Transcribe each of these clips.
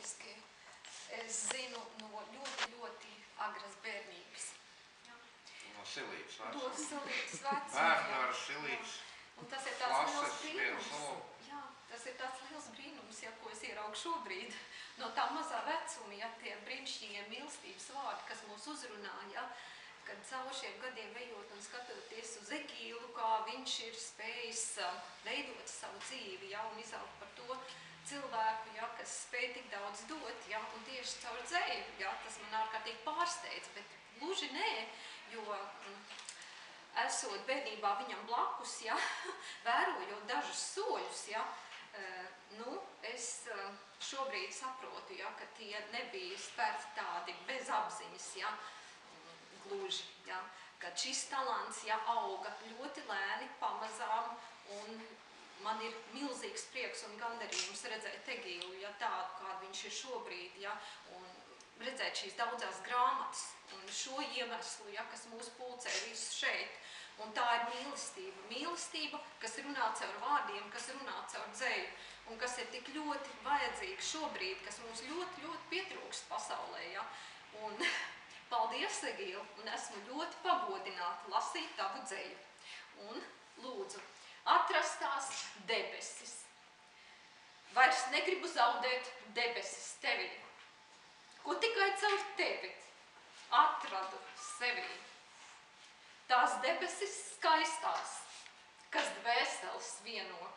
burtiski es zinu no ļoti agras bērnības. No silītes vecuma. No silītes vecuma, Bērni ar silītes un tas ir tāds liels klases brīnums. Jā, tas ir tāds liels brīnums, ja, ko es ieraugu šobrīd. No tā mazā vecuma, ja, tie brīnišķīgie mīlestības vārdi, kas mūs uzrunā, ja, kad caur šiem gadiem ejot un skatoties uz Egīlu, kā viņš ir spējis veidot savu dzīvi, ja, un izaugt par to cilvēku, ja, kas spēj tik daudz dot, ja, un tieši caur dzēju, ja, tas man ārkārtīgi pārsteidz, bet gluži nē, jo esot bērnībā viņam blakus, ja, vērojot dažus soļus, ja, es šobrīd saprotu, ja, ka tie nebija spērti tādi bez apziņas, ja, gluži, ja, kad šis talants, ja, auga ļoti lēni, pamazām, un man ir milzīgs prieks un gandarījums redzēt Egīlu, ja, tādu, kādu viņš ir šobrīd, ja, un redzēt šīs daudzās grāmatas un šo iemeslu, ja, kas mūs pulcē visus šeit. Un tā ir mīlestība. Mīlestība, kas runā caur vārdiem, kas runā caur dzēju, un kas ir tik ļoti vajadzīga šobrīd, kas mums ļoti, ļoti pietrūkst pasaulē. Ja? Un paldies, Egīla, un esmu ļoti pagodināta lasīt tavu dzēju. Un lūdzu, atrastās debesis. Vairs negribu zaudēt debesis tevī, ko tikai caur tevi atradu sevī. Tās debesis skaistās, kas dvēseles vieno.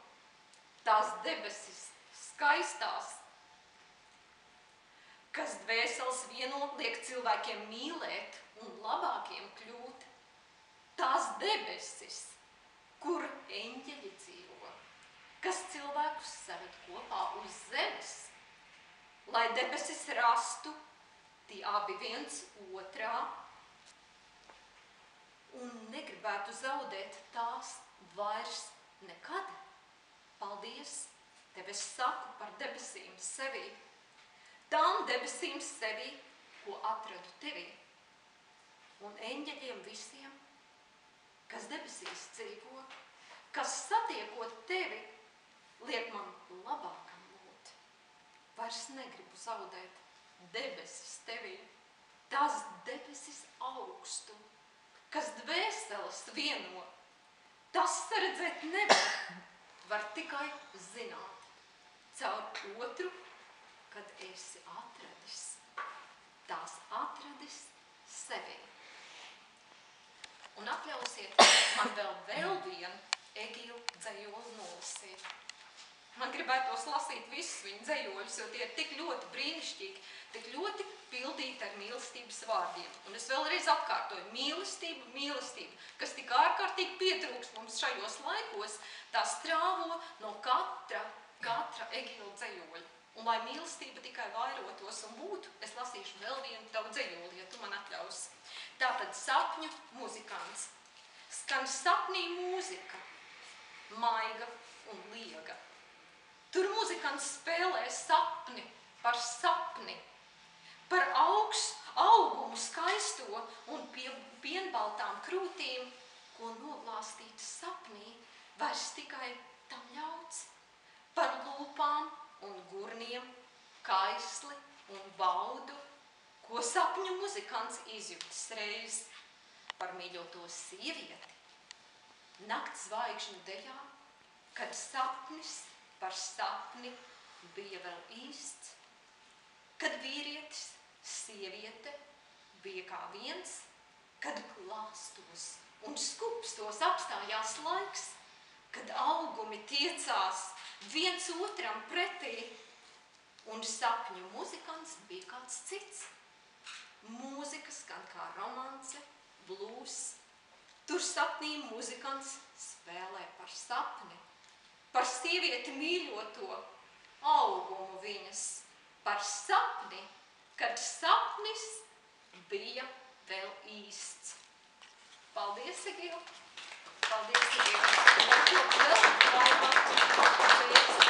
Tās debesis skaistās, kas dvēseles vieno, liek cilvēkiem mīlēt un labākiem kļūt. Tās debesis, kur eņģeļi dzīvo, kas cilvēkus saved kopā uz zemes, lai debesis rastu, tie abi viens otrā, un negribētu zaudēt tās vairs nekad. Paldies, tev es saku par debesīm sevī, tām debesīm sevī, ko atradu tevī, un eņģeļiem visiem, kas debesīs dzīvo, kas satiekot tevi, liek man labākam būt. Vairs negribu zaudēt debesis tevī, tās debesis augstu, kas dvēseles vieno, tas saredzēt nevar, var tikai zināt, caur otru, kad esi atradis, tās atradis sevī. Un atļausiet man vēl vienu Egīlu dzejoli nolasīt. Man gribētos lasīt visus viņa dzejoļus, jo tie ir tik ļoti brīnišķīgi, tik ļoti pildīti ar mīlestības vārdiem. Un es vēlreiz atkārtoju, mīlestība, mīlestība, kas tik ārkārtīgi pietrūkst mums šajos laikos, tā strāvo no katra Egīla dzejoļa. Un lai mīlestība tikai vairotos un būtu, es lasīšu vēl vienu tavu dzejoli, ja tu man atļausi. Tātad sapņu muzikants. Skan sapnī mūzika, maiga un liega. Tur muzikants spēlē sapni par sapni, par augumu skaisto un pienbaltām krūtīm, ko noglāstīt sapnī, vairs tikai tam ļauts, par lūpām un gurniem, kaisli un baudu, ko sapņu muzikants izjūtas reiz, par mīļoto sievieti, nakts zvaigžņu dejā, kad sapnis par sapni bija vēl īsts, kad vīrietis, sieviete bija kā viens, kad glāstos un skūpstos apstājās laiks, kad augumi tiecās viens otram pretī, un sapņu muzikants bija kāds cits. Mūzika skan kā romance, blūs, tur sapnī muzikants spēlē par sapni, par sievieti mīļoto, augumu viņas, par sapni, kad sapnis bija vēl īsts. Paldies, Egīla! Paldies, Egīla! Un vēl vairāk